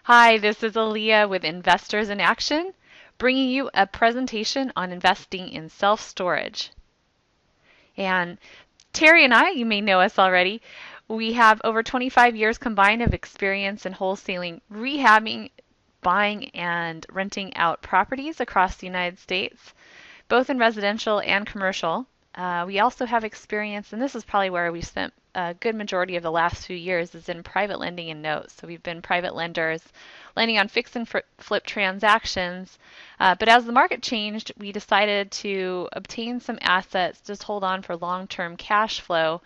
Hi, this is Alia with Investors in Action, bringing you a presentation on investing in self-storage. And Terry and I, you may know us already, we have over 25 years combined of experience in wholesaling, rehabbing, buying, and renting out properties across the United States, both in residential and commercial. We also have experience, and this is probably where we spent a good majority of the last few years, is in private lending and notes. So we've been private lenders, lending on fix and flip transactions. But as the market changed, we decided to obtain some assets, just hold on for long-term cash flow.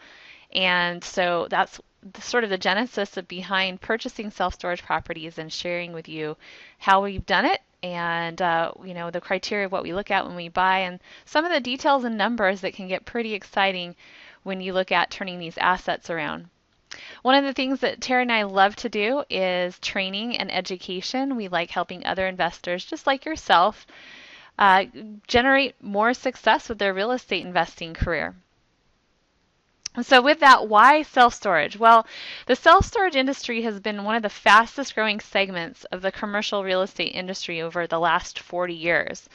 And so that's sort of the genesis of behind purchasing self-storage properties and sharing with you how we've done it and the criteria of what we look at when we buy and some of the details and numbers that can get pretty exciting when you look at turning these assets around. One of the things that Tara and I love to do is training and education. We like helping other investors, just like yourself, uh, generate more success with their real estate investing career. So with that, why self-storage? Well, the self-storage industry has been one of the fastest growing segments of the commercial real estate industry over the last 40 years.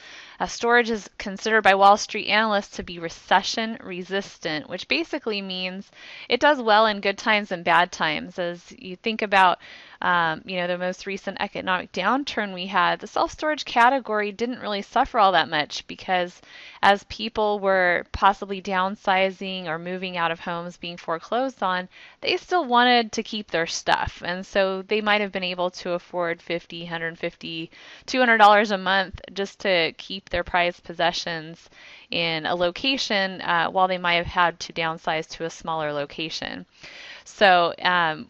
Storage is considered by Wall Street analysts to be recession resistant, which basically means it does well in good times and bad times. As you think about the most recent economic downturn we had, the self-storage category didn't really suffer all that much because as people were possibly downsizing or moving out of homes being foreclosed on, they still wanted to keep their stuff. And so they might have been able to afford $50, $150, $200 a month just to keep their prized possessions in a location while they might have had to downsize to a smaller location. So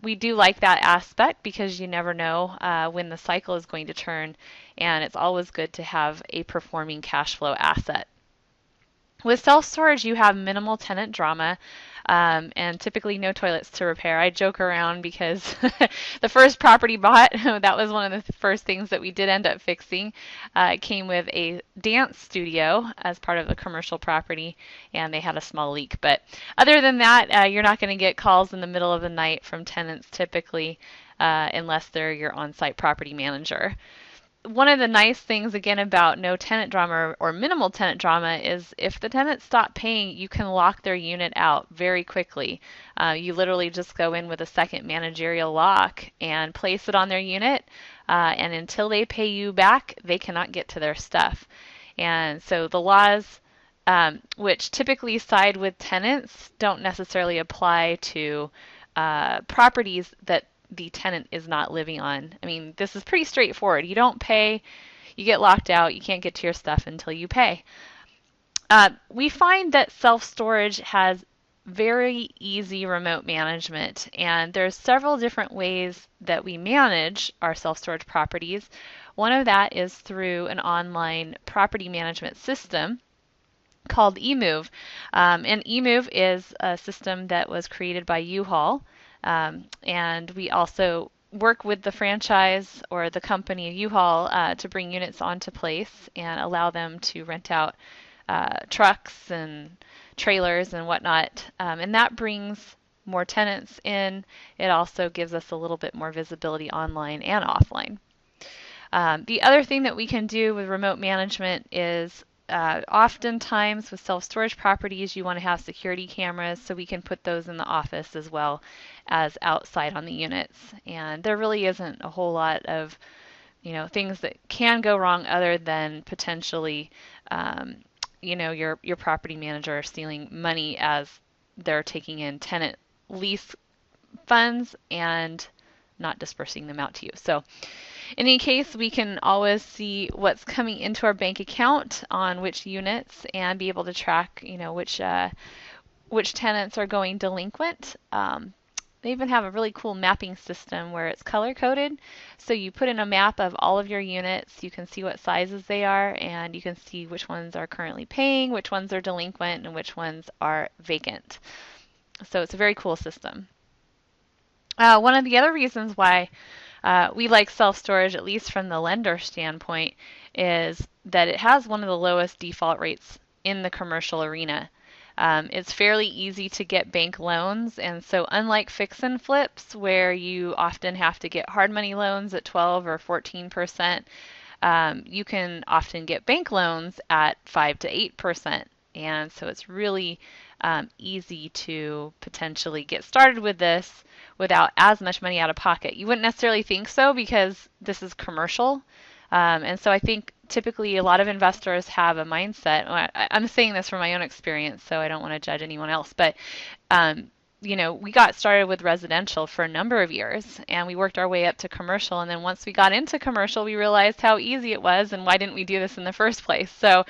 we do like that aspect because you never know when the cycle is going to turn, and it's always good to have a performing cash flow asset. With self-storage, you have minimal tenant drama and typically no toilets to repair. I joke around because the first property bought, that was one of the first things that we did end up fixing. It came with a dance studio as part of the commercial property, and they had a small leak. But other than that, you're not going to get calls in the middle of the night from tenants typically unless they're your on-site property manager. One of the nice things again about no tenant drama or minimal tenant drama is if the tenants stop paying, you can lock their unit out very quickly. You literally just go in with a second managerial lock and place it on their unit, and until they pay you back, they cannot get to their stuff. And so the laws, which typically side with tenants, don't necessarily apply to properties that the tenant is not living on. I mean, this is pretty straightforward. You don't pay, you get locked out, you can't get to your stuff until you pay. We find that self-storage has very easy remote management, and there's several different ways that we manage our self-storage properties. One of that is through an online property management system called eMove. And eMove is a system that was created by U-Haul. And we also work with the franchise or the company U-Haul to bring units onto place and allow them to rent out trucks and trailers and whatnot. And that brings more tenants in. It also gives us a little bit more visibility online and offline. The other thing that we can do with remote management is oftentimes with self-storage properties, you want to have security cameras, so we can put those in the office as well as outside on the units. And there really isn't a whole lot of things that can go wrong other than potentially your property manager stealing money as they're taking in tenant lease funds and not dispersing them out to you. So in any case, we can always see what's coming into our bank account on which units and be able to track, which tenants are going delinquent. They even have a really cool mapping system where it's color coded. So you put in a map of all of your units, you can see what sizes they are, and you can see which ones are currently paying, which ones are delinquent, and which ones are vacant. So it's a very cool system. One of the other reasons why we like self-storage, at least from the lender standpoint, is that it has one of the lowest default rates in the commercial arena. It's fairly easy to get bank loans, and so unlike fix and flips, where you often have to get hard money loans at 12 or 14%, you can often get bank loans at 5 to 8%. And so it's really easy to potentially get started with this without as much money out of pocket. You wouldn't necessarily think so because this is commercial. And so I think typically a lot of investors have a mindset. I'm saying this from my own experience, so I don't want to judge anyone else, but we got started with residential for a number of years and we worked our way up to commercial. And then once we got into commercial, we realized how easy it was and why didn't we do this in the first place? So,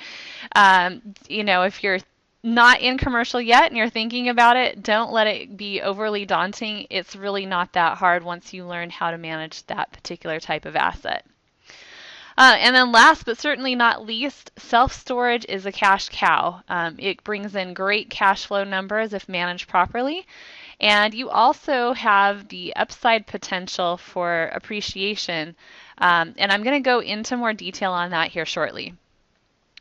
if you're not in commercial yet and you're thinking about it, don't let it be overly daunting. It's really not that hard once you learn how to manage that particular type of asset. And then last but certainly not least, self-storage is a cash cow. It brings in great cash flow numbers if managed properly. And you also have the upside potential for appreciation. And I'm going to go into more detail on that here shortly.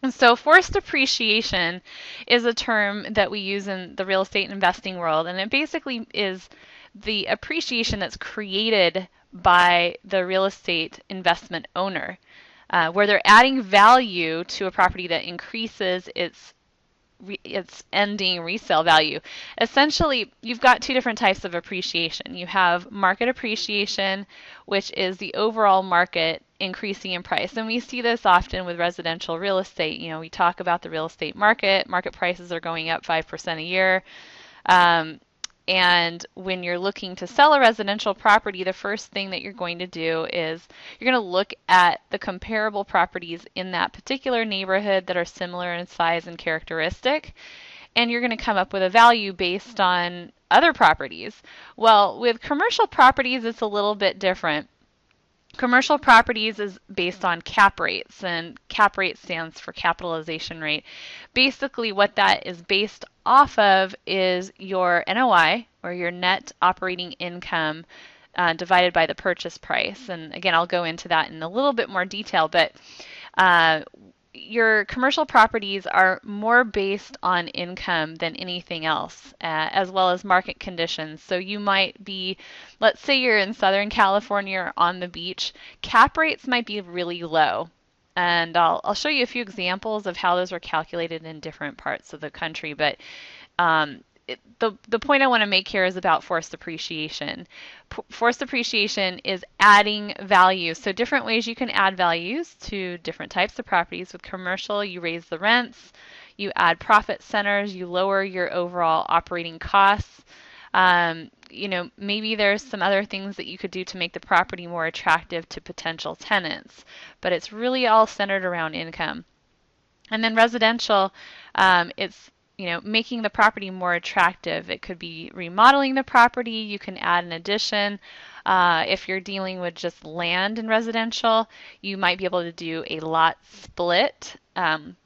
And so forced appreciation is a term that we use in the real estate investing world. And it basically is the appreciation that's created by the real estate investment owner, where they're adding value to a property that increases its ending resale value. Essentially, you've got two different types of appreciation. You have market appreciation, which is the overall market increasing in price. And we see this often with residential real estate. We talk about the real estate market. Market prices are going up 5% a year. And when you're looking to sell a residential property, the first thing that you're going to do is you're going to look at the comparable properties in that particular neighborhood that are similar in size and characteristic, and you're going to come up with a value based on other properties. Well, with commercial properties, it's a little bit different. Commercial properties is based on cap rates, and cap rate stands for capitalization rate. Basically, what that is based off of is your NOI, or your net operating income, divided by the purchase price. And again, I'll go into that in a little bit more detail, but your commercial properties are more based on income than anything else, as well as market conditions. So you might be, let's say you're in Southern California or on the beach, cap rates might be really low. And I'll show you a few examples of how those are calculated in different parts of the country. But the point I want to make here is about forced appreciation. Forced appreciation is adding value. So different ways you can add values to different types of properties. With commercial, you raise the rents, you add profit centers, you lower your overall operating costs. Maybe there's some other things that you could do to make the property more attractive to potential tenants, but it's really all centered around income. And then residential, it's making the property more attractive. It could be remodeling the property. You can add an addition. If you're dealing with just land in residential, you might be able to do a lot split,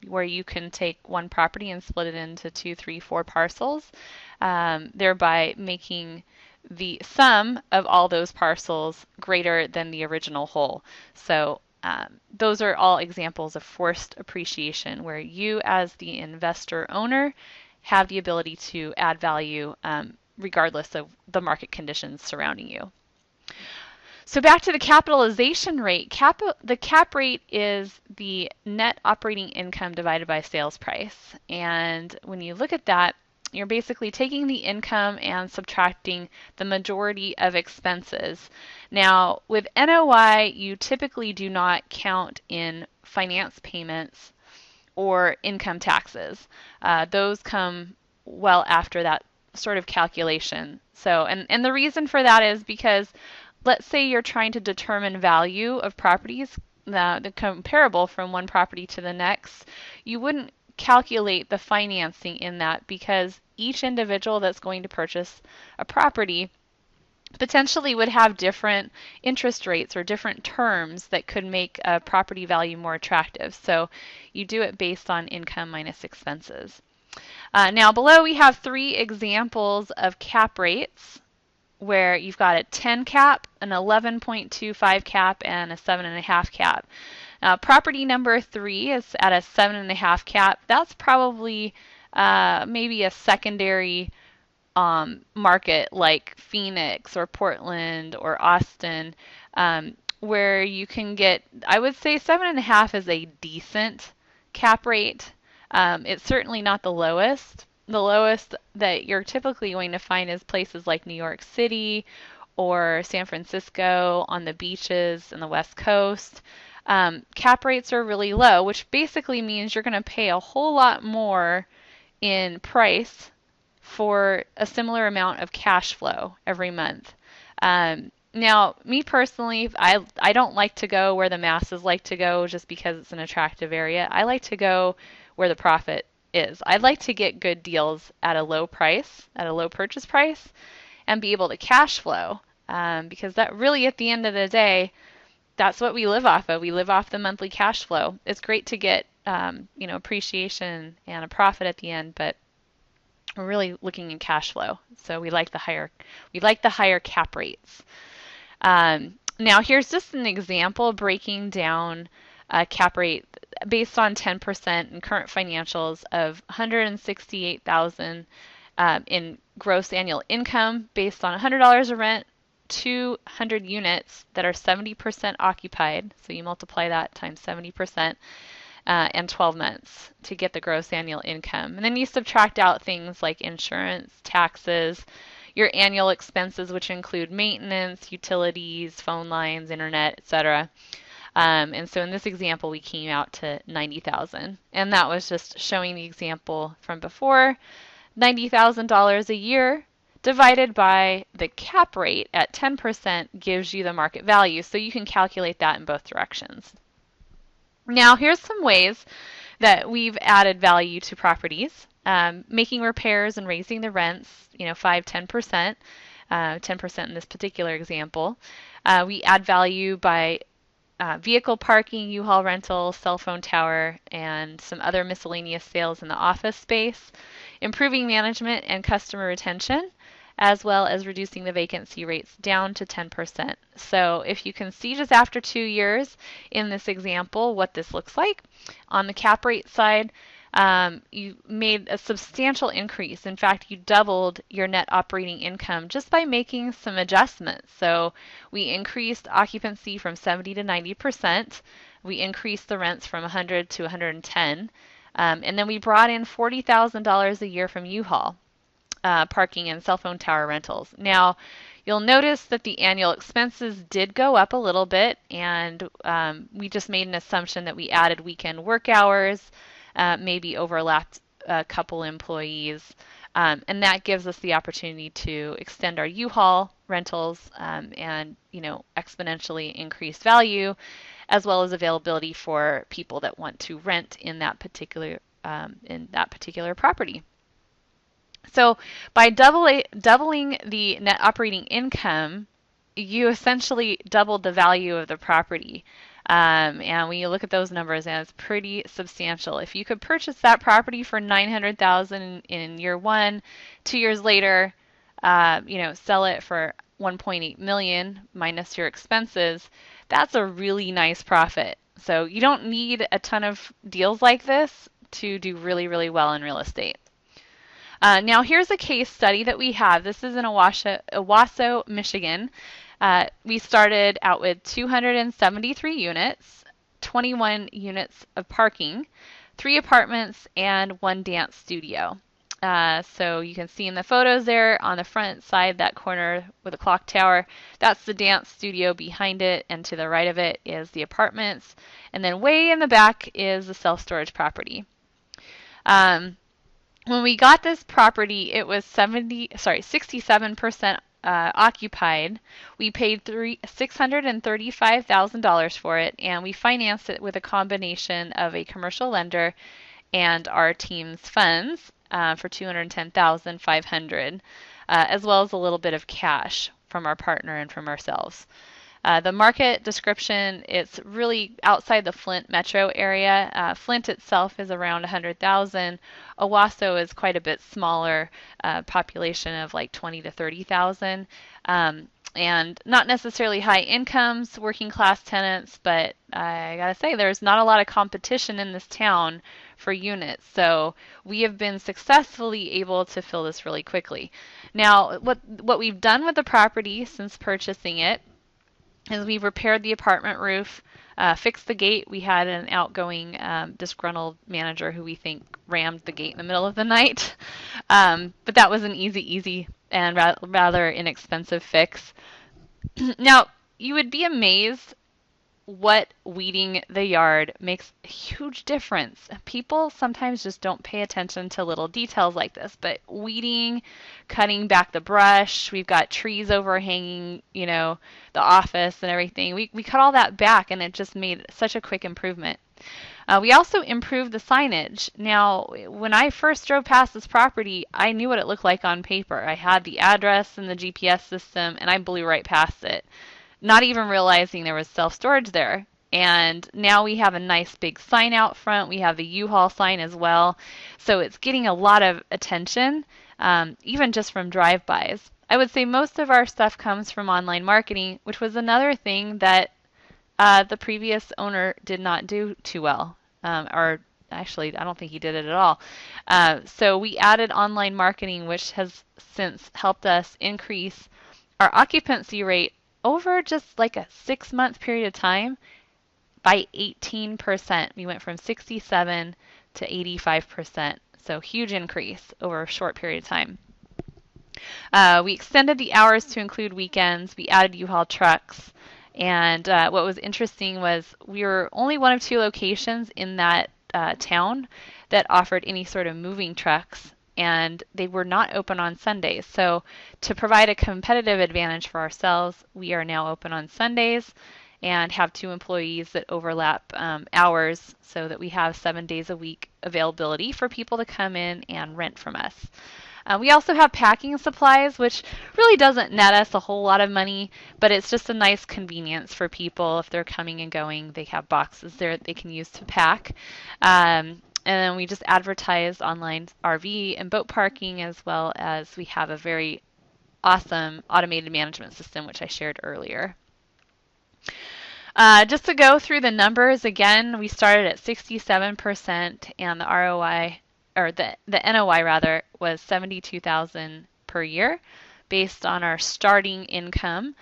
where you can take one property and split it into 2, 3, 4 parcels, thereby making the sum of all those parcels greater than the original whole. So those are all examples of forced appreciation, where you as the investor owner have the ability to add value regardless of the market conditions surrounding you. So back to the capitalization rate. The cap rate is the net operating income divided by sales price. And when you look at that, you're basically taking the income and subtracting the majority of expenses. Now, with NOI, you typically do not count in finance payments or income taxes. Those come well after that sort of calculation. So, and the reason for that is because let's say you're trying to determine value of properties, the comparable from one property to the next, you wouldn't calculate the financing in that, because each individual that's going to purchase a property potentially would have different interest rates or different terms that could make a property value more attractive. So you do it based on income minus expenses. Now below we have 3 examples of cap rates, where you've got a 10 cap, an 11.25 cap, and a 7.5 cap. Property number 3 is at a 7.5 cap. That's probably maybe a secondary market like Phoenix or Portland or Austin, where you can get, I would say 7.5 is a decent cap rate. It's certainly not the lowest. The lowest that you're typically going to find is places like New York City or San Francisco on the beaches and the West Coast. Cap rates are really low, which basically means you're going to pay a whole lot more in price for a similar amount of cash flow every month. Now, me personally, I don't like to go where the masses like to go just because it's an attractive area. I like to go where the profit is. I'd like to get good deals at a low price, at a low purchase price, and be able to cash flow. Because that really, at the end of the day, that's what we live off of. We live off the monthly cash flow. It's great to get, appreciation and a profit at the end, but we're really looking at cash flow. So we like the higher cap rates. Now here's just an example breaking down a cap rate based on 10% in current financials of 168,000 in gross annual income based on $100 of rent, 200 units that are 70% occupied. So you multiply that times 70%. And 12 months to get the gross annual income. And then you subtract out things like insurance, taxes, your annual expenses, which include maintenance, utilities, phone lines, internet, etc. And so in this example, we came out to 90,000. And that was just showing the example from before. $90,000 a year divided by the cap rate at 10% gives you the market value. So you can calculate that in both directions. Now, here's some ways that we've added value to properties. Making repairs and raising the rents, 5, 10%, 10% in this particular example. We add value by vehicle parking, U-Haul rental, cell phone tower, and some other miscellaneous sales in the office space. Improving management and customer retention, as well as reducing the vacancy rates down to 10%. So if you can see just after 2 years in this example what this looks like, on the cap rate side, you made a substantial increase. In fact, you doubled your net operating income just by making some adjustments. So we increased occupancy from 70 to 90%. We increased the rents from 100 to 110. And then we brought in $40,000 a year from U-Haul. Parking and cell phone tower rentals. Now, you'll notice that the annual expenses did go up a little bit, and we just made an assumption that we added weekend work hours, maybe overlapped a couple employees, and that gives us the opportunity to extend our U-Haul rentals and exponentially increase value, as well as availability for people that want to rent in that particular property. So by doubling the net operating income, you essentially doubled the value of the property. And when you look at those numbers, and it's pretty substantial. If you could purchase that property for $900,000 in year 1, 2 years later, sell it for $1.8 million minus your expenses, that's a really nice profit. So you don't need a ton of deals like this to do really, really well in real estate. Now here's a case study that we have. This is in Owosso, Michigan. We started out with 273 units, 21 units of parking, 3 apartments, and 1 dance studio. So you can see in the photos there on the front side, that corner with a clock tower, that's the dance studio behind it, and to the right of it is the apartments. And then way in the back is the self-storage property. When we got this property, it was 67% occupied. We paid $635,000 for it, and we financed it with a combination of a commercial lender and our team's funds for $210,500, as well as a little bit of cash from our partner and from ourselves. The market description, it's really outside the Flint metro area. Flint itself is around 100,000. Owosso is quite a bit smaller, population of like 20 to 30,000. and not necessarily high incomes, working class tenants, but I gotta say, there's not a lot of competition in this town for units. So we have been successfully able to fill this really quickly. Now, what we've done with the property since purchasing it is we've repaired the apartment roof, fixed the gate. We had an outgoing disgruntled manager who we think rammed the gate in the middle of the night. But that was an easy and rather inexpensive fix. Now, you would be amazed what weeding the yard makes a huge difference. People sometimes just don't pay attention to little details like this, but weeding, cutting back the brush, we've got trees overhanging, the office and everything. We cut all that back and it just made such a quick improvement. We also improved the signage. Now, when I first drove past this property, I knew what it looked like on paper. I had the address and the GPS system, and I blew right past it, not even realizing there was self-storage there. And now we have a nice big sign out front. We have the U-Haul sign as well. So it's getting a lot of attention, even just from drive-bys. I would say most of our stuff comes from online marketing, which was another thing that the previous owner did not do too well. Or actually, I don't think he did it at all. So we added online marketing, which has since helped us increase our occupancy rate over just like a 6-month period of time by 18%. We went from 67 to 85%. So huge increase over a short period of time. We extended the hours to include weekends. We added U-Haul trucks. And what was interesting was we were only one of 2 locations in that town that offered any sort of moving trucks, and they were not open on Sundays. So to provide a competitive advantage for ourselves, we are now open on Sundays and have 2 employees that overlap hours so that we have 7 days a week availability for people to come in and rent from us. We also have packing supplies, which really doesn't net us a whole lot of money, but it's just a nice convenience for people. If they're coming and going, they have boxes there that they can use to pack. And then we just advertise online RV and boat parking, as well as we have a very awesome automated management system, which I shared earlier. Just to go through the numbers again, we started at 67% and the ROI, or the NOI rather, was $72,000 per year based on our starting income.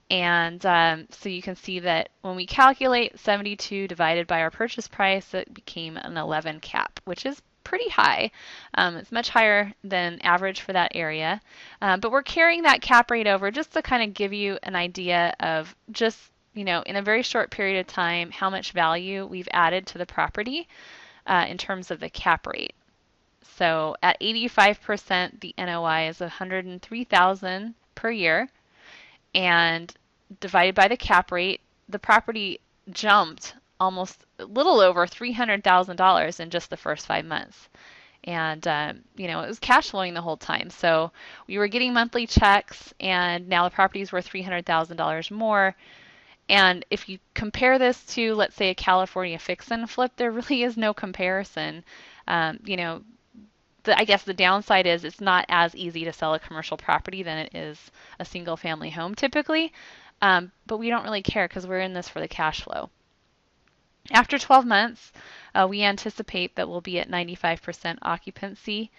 And so you can see that when we calculate 72 divided by our purchase price, it became an 11 cap, which is pretty high. It's much higher than average for that area. But we're carrying that cap rate over just to kind of give you an idea of just, in a very short period of time, how much value we've added to the property in terms of the cap rate. So at 85%, the NOI is $103,000 per year, and divided by the cap rate, the property jumped almost a little over $300,000 in just the first 5 months. And, it was cash flowing the whole time. So we were getting monthly checks, and now the property is worth $300,000 more. And if you compare this to, let's say, a California fix and flip, there really is no comparison. I guess the downside is it's not as easy to sell a commercial property than it is a single family home typically. But we don't really care because we're in this for the cash flow. After 12 months, we anticipate that we'll be at 95% occupancy,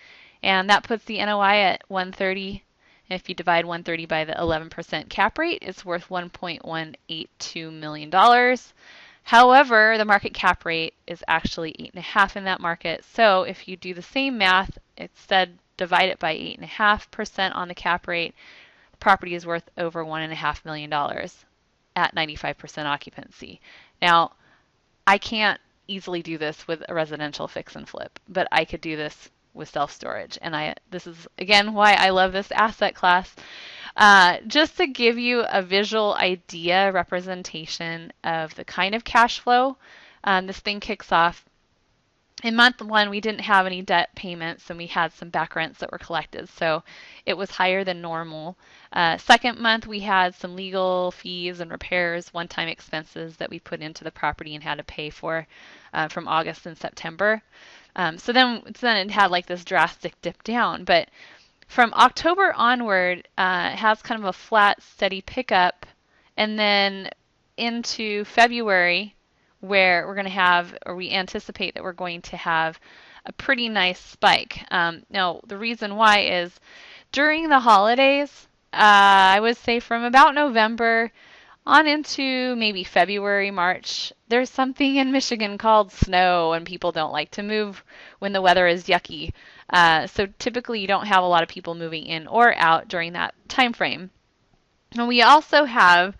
and that puts the NOI at 130. If you divide 130 by the 11% cap rate, it's worth $1.182 million. However, the market cap rate is actually 8.5 in that market. So if you do the same math, instead divide it by 8.5% on the cap rate, the property is worth over $1.5 million at 95% occupancy. Now, I can't easily do this with a residential fix and flip, but I could do this with self-storage. And this is, again, why I love this asset class. Just to give you a visual idea, representation of the kind of cash flow this thing kicks off. In month 1, we didn't have any debt payments, and we had some back rents that were collected, so it was higher than normal. Second month, we had some legal fees and repairs, one-time expenses that we put into the property and had to pay for from August and September. So then it had like this drastic dip down. But From October onward, it has kind of a flat, steady pickup, and then into February, where we're going to have, or we anticipate that we're going to have a pretty nice spike. Now, the reason why is during the holidays, I would say from about November on into maybe February, March, there's something in Michigan called snow, and people don't like to move when the weather is yucky. So typically, you don't have a lot of people moving in or out during that time frame. And we also have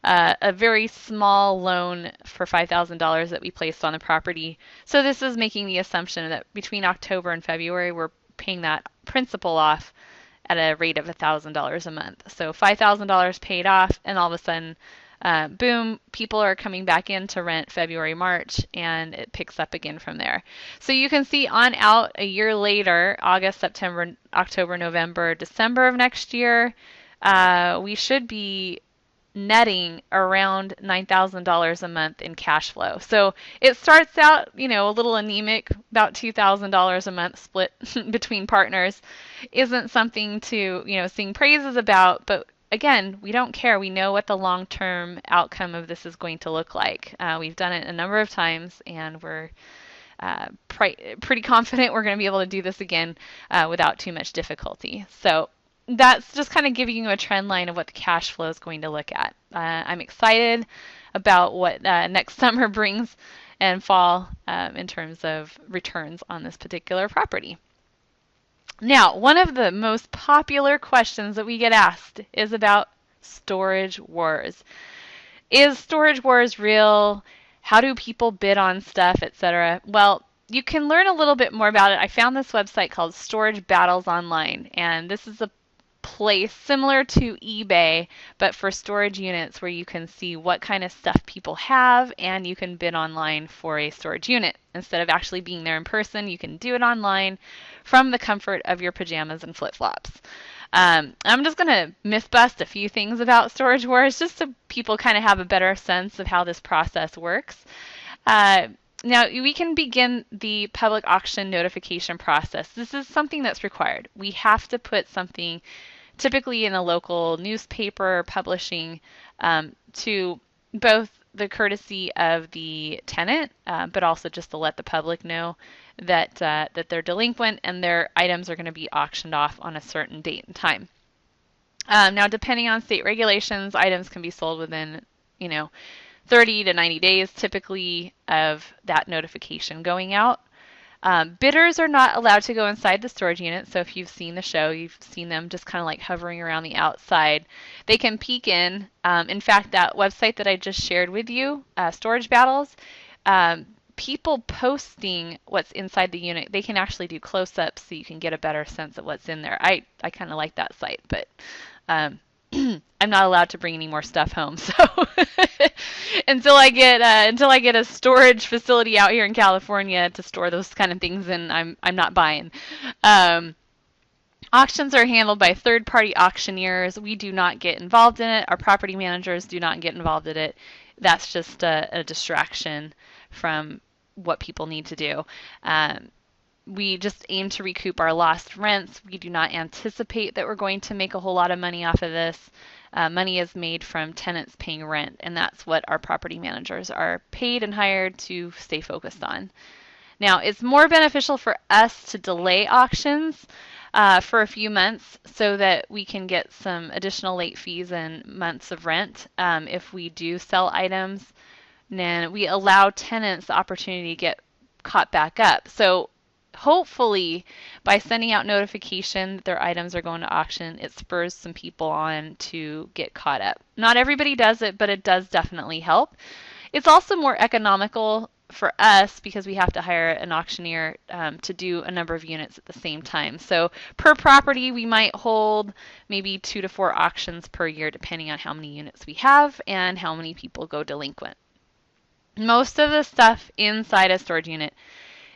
a very small loan for $5,000 that we placed on the property. So this is making the assumption that between October and February, we're paying that principal off at a rate of $1,000 a month. So $5,000 paid off, and all of a sudden, boom, people are coming back in to rent February, March, and it picks up again from there. So you can see on out a year later, August, September, October, November, December of next year, we should be netting around $9,000 a month in cash flow. So it starts out, a little anemic, about $2,000 a month split between partners. Isn't something to, sing praises about, but again, we don't care. We know what the long-term outcome of this is going to look like. We've done it a number of times, and we're pretty confident we're going to be able to do this again without too much difficulty. So that's just kind of giving you a trend line of what the cash flow is going to look at. I'm excited about what next summer brings and fall in terms of returns on this particular property. Now, one of the most popular questions that we get asked is about storage wars. Is storage wars real? How do people bid on stuff, etc.? Well, you can learn a little bit more about it. I found this website called Storage Battles Online, and this is a place similar to eBay, but for storage units, where you can see what kind of stuff people have, and you can bid online for a storage unit. Instead of actually being there in person, you can do it online from the comfort of your pajamas and flip-flops. I'm just going to myth bust a few things about storage wars just so people kind of have a better sense of how this process works. Now, we can begin the public auction notification process. This is something that's required. We have to put something, typically in a local newspaper publishing, to both the courtesy of the tenant, but also just to let the public know that they're delinquent and their items are going to be auctioned off on a certain date and time. Now, depending on state regulations, items can be sold within, 30 to 90 days typically of that notification going out. Bidders are not allowed to go inside the storage unit, so if you've seen the show, you've seen them just kind of like hovering around the outside. They can peek in. In fact, that website that I just shared with you, Storage Battles, people posting what's inside the unit, they can actually do close-ups so you can get a better sense of what's in there. I kind of like that site, but I'm not allowed to bring any more stuff home, so until I get a storage facility out here in California to store those kind of things in, I'm not buying. Auctions are handled by third-party auctioneers. We do not get involved in it. Our property managers do not get involved in it. That's just a distraction from what people need to do. We just aim to recoup our lost rents. We do not anticipate that we're going to make a whole lot of money off of this. Money is made from tenants paying rent, and that's what our property managers are paid and hired to stay focused on. Now, it's more beneficial for us to delay auctions for a few months so that we can get some additional late fees and months of rent. If we do sell items, then we allow tenants the opportunity to get caught back up. So hopefully, by sending out notification that their items are going to auction, it spurs some people on to get caught up. Not everybody does it, but it does definitely help. It's also more economical for us because we have to hire an auctioneer to do a number of units at the same time. So per property, we might hold maybe 2 to 4 auctions per year, depending on how many units we have and how many people go delinquent. Most of the stuff inside a storage unit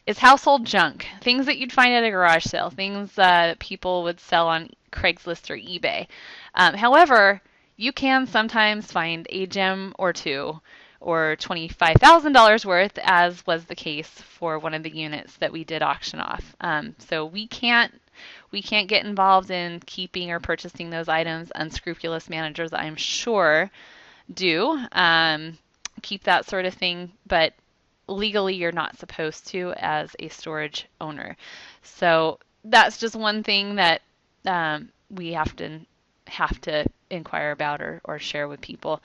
is household junk, things that you'd find at a garage sale, things that people would sell on Craigslist or eBay. However, you can sometimes find a gem or two or $25,000 worth, as was the case for one of the units that we did auction off. So we We can't get involved in keeping or purchasing those items. Unscrupulous managers, I'm sure, do keep that sort of thing, but legally you're not supposed to as a storage owner. So that's just one thing that we have to inquire about or share with people.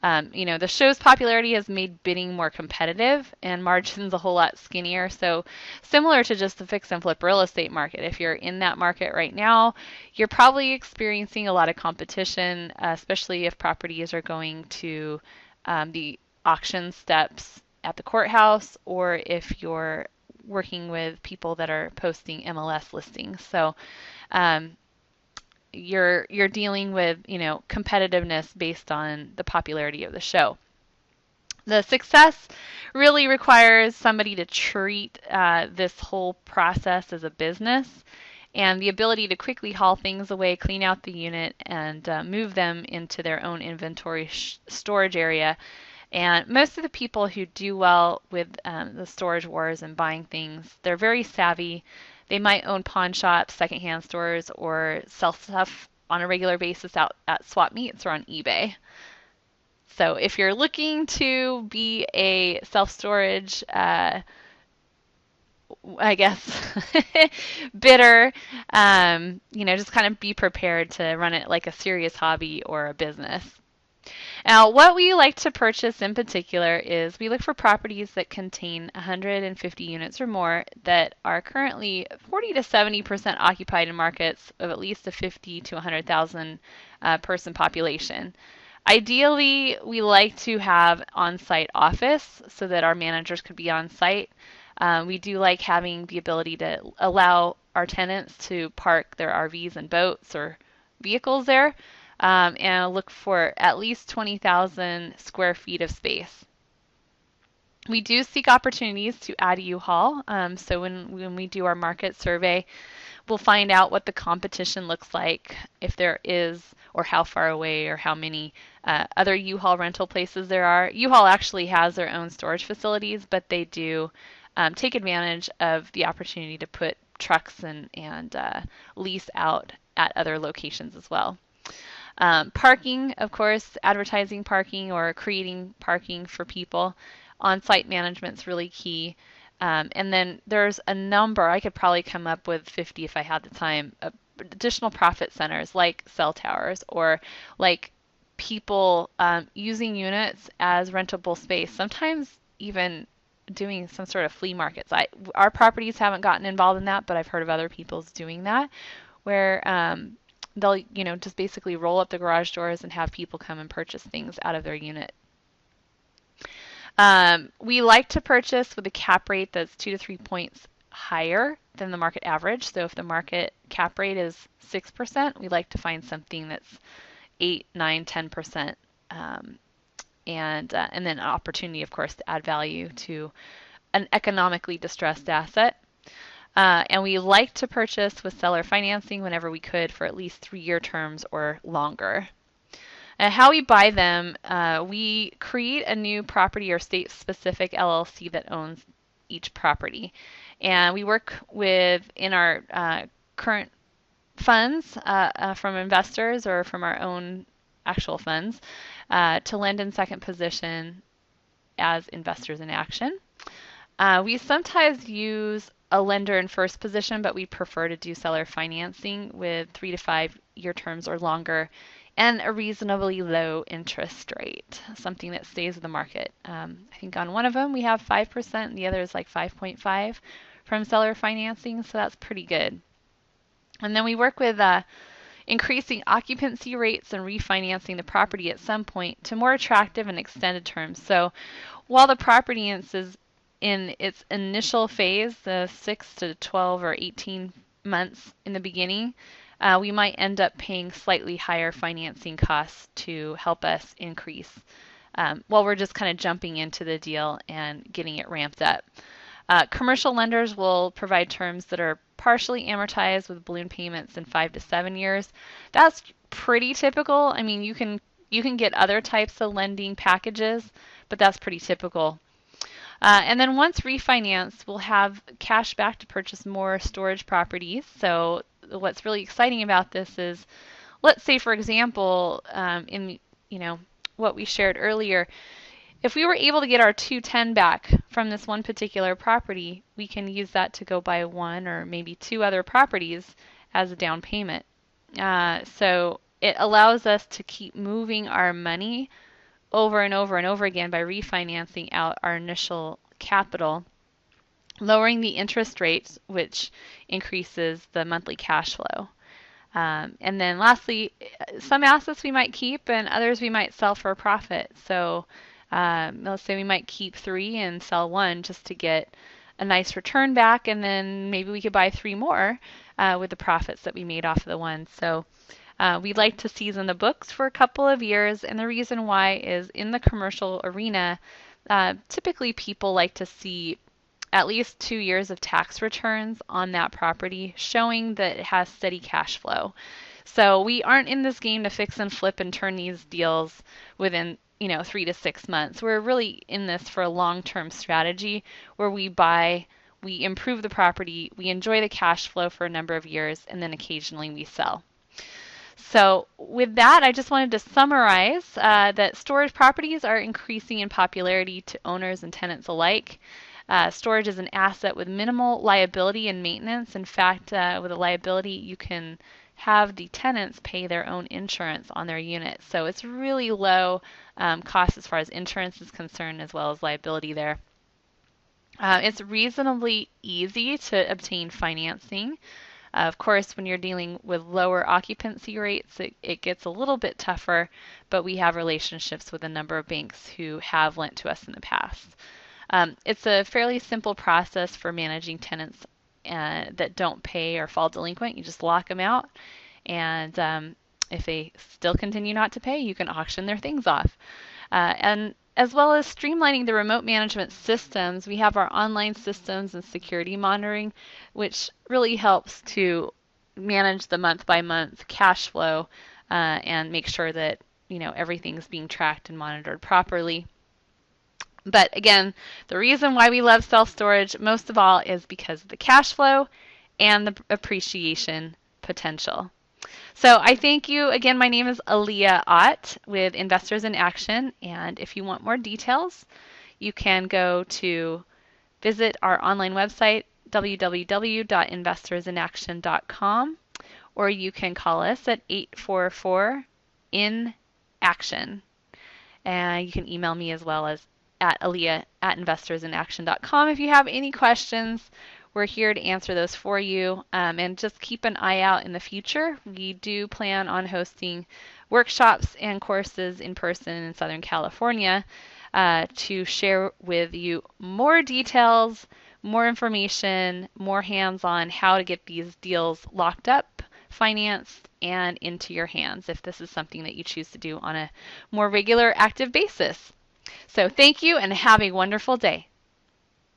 The show's popularity has made bidding more competitive and margins a whole lot skinnier. So similar to just the fix and flip real estate market, if you're in that market right now, you're probably experiencing a lot of competition, especially if properties are going to the auction steps at the courthouse, or if you're working with people that are posting MLS listings. So you're dealing with competitiveness based on the popularity of the show. The success really requires somebody to treat this whole process as a business, and the ability to quickly haul things away, clean out the unit, and move them into their own inventory storage area. And most of the people who do well with the storage wars and buying things, they're very savvy. They might own pawn shops, secondhand stores, or sell stuff on a regular basis out at swap meets or on eBay. So if you're looking to be a self-storage, I guess, bidder, just kind of be prepared to run it like a serious hobby or a business. Now, what we like to purchase in particular is we look for properties that contain 150 units or more that are currently 40 to 70% occupied in markets of at least a 50 to 100,000 person population. Ideally, we like to have on-site office so that our managers could be on site. We do like having the ability to allow our tenants to park their RVs and boats or vehicles there. And look for at least 20,000 square feet of space. We do seek opportunities to add a U-Haul. So when we do our market survey, we'll find out what the competition looks like, if there is, or how far away, or how many other U-Haul rental places there are. U-Haul actually has their own storage facilities, but they do take advantage of the opportunity to put trucks and lease out at other locations as well. Parking, of course, advertising parking or creating parking for people. On-site management is really key. And then there's a number, I could probably come up with 50 if I had the time, additional profit centers like cell towers or like people using units as rentable space, sometimes even doing some sort of flea markets. Our properties haven't gotten involved in that, but I've heard of other people's doing that, where they'll just basically roll up the garage doors and have people come and purchase things out of their unit. We like to purchase with a cap rate that's 2 to 3 points higher than the market average. So if the market cap rate is 6%, we like to find something that's 8, 9, 10%, and then an opportunity, of course, to add value to an economically distressed asset. And we like to purchase with seller financing whenever we could for at least 3-year terms or longer. How we buy them, we create a new property or state-specific LLC that owns each property. And we work with, in our current funds from investors or from our own actual funds, to lend in second position as investors in action. We sometimes use a lender in first position, but we prefer to do seller financing with 3 to 5 year terms or longer and a reasonably low interest rate, something that stays with the market. I think on one of them we have 5% and the other is like 5.5 from seller financing, so that's pretty good. And then we work with increasing occupancy rates and refinancing the property at some point to more attractive and extended terms. So while the property is in its initial phase, the 6 to 12 or 18 months in the beginning, we might end up paying slightly higher financing costs to help us increase while we're just kind of jumping into the deal and getting it ramped up. Commercial lenders will provide terms that are partially amortized with balloon payments in 5 to 7 years. That's pretty typical. I mean, you can get other types of lending packages, but that's pretty typical. And then once refinanced, we'll have cash back to purchase more storage properties. So what's really exciting about this is, let's say, for example, in what we shared earlier, if we were able to get our 210 back from this one particular property, we can use that to go buy one or maybe two other properties as a down payment. So it allows us to keep moving our money over and over and over again by refinancing out our initial capital, lowering the interest rates, which increases the monthly cash flow. And then lastly, some assets we might keep and others we might sell for a profit. So let's say we might keep three and sell one just to get a nice return back, and then maybe we could buy three more with the profits that we made off of the one. So we like to season the books for a couple of years, and the reason why is in the commercial arena, typically people like to see at least 2 years of tax returns on that property showing that it has steady cash flow. So we aren't in this game to fix and flip and turn these deals within 3 to 6 months. We're really in this for a long-term strategy where we buy, we improve the property, we enjoy the cash flow for a number of years, and then occasionally we sell. So with that, I just wanted to summarize that storage properties are increasing in popularity to owners and tenants alike. Storage is an asset with minimal liability and maintenance. In fact, with a liability, you can have the tenants pay their own insurance on their unit. So it's really low cost as far as insurance is concerned, as well as liability there. It's reasonably easy to obtain financing. Of course, when you're dealing with lower occupancy rates, it gets a little bit tougher, but we have relationships with a number of banks who have lent to us in the past. It's a fairly simple process for managing tenants that don't pay or fall delinquent. You just lock them out, and if they still continue not to pay, you can auction their things off. And as well as streamlining the remote management systems, we have our online systems and security monitoring, which really helps to manage the month-by-month cash flow and make sure that everything's being tracked and monitored properly. But again, the reason why we love self-storage most of all is because of the cash flow and the appreciation potential. So I thank you. Again, my name is Alia Ott with Investors in Action. And if you want more details, you can go to visit our online website, www.investorsinaction.com, or you can call us at 844-IN-ACTION. And you can email me as well as at alia@investorsinaction.com if you have any questions. We're here to answer those for you, and just keep an eye out in the future. We do plan on hosting workshops and courses in person in Southern California to share with you more details, more information, more hands-on how to get these deals locked up, financed, and into your hands if this is something that you choose to do on a more regular, active basis. So thank you and have a wonderful day.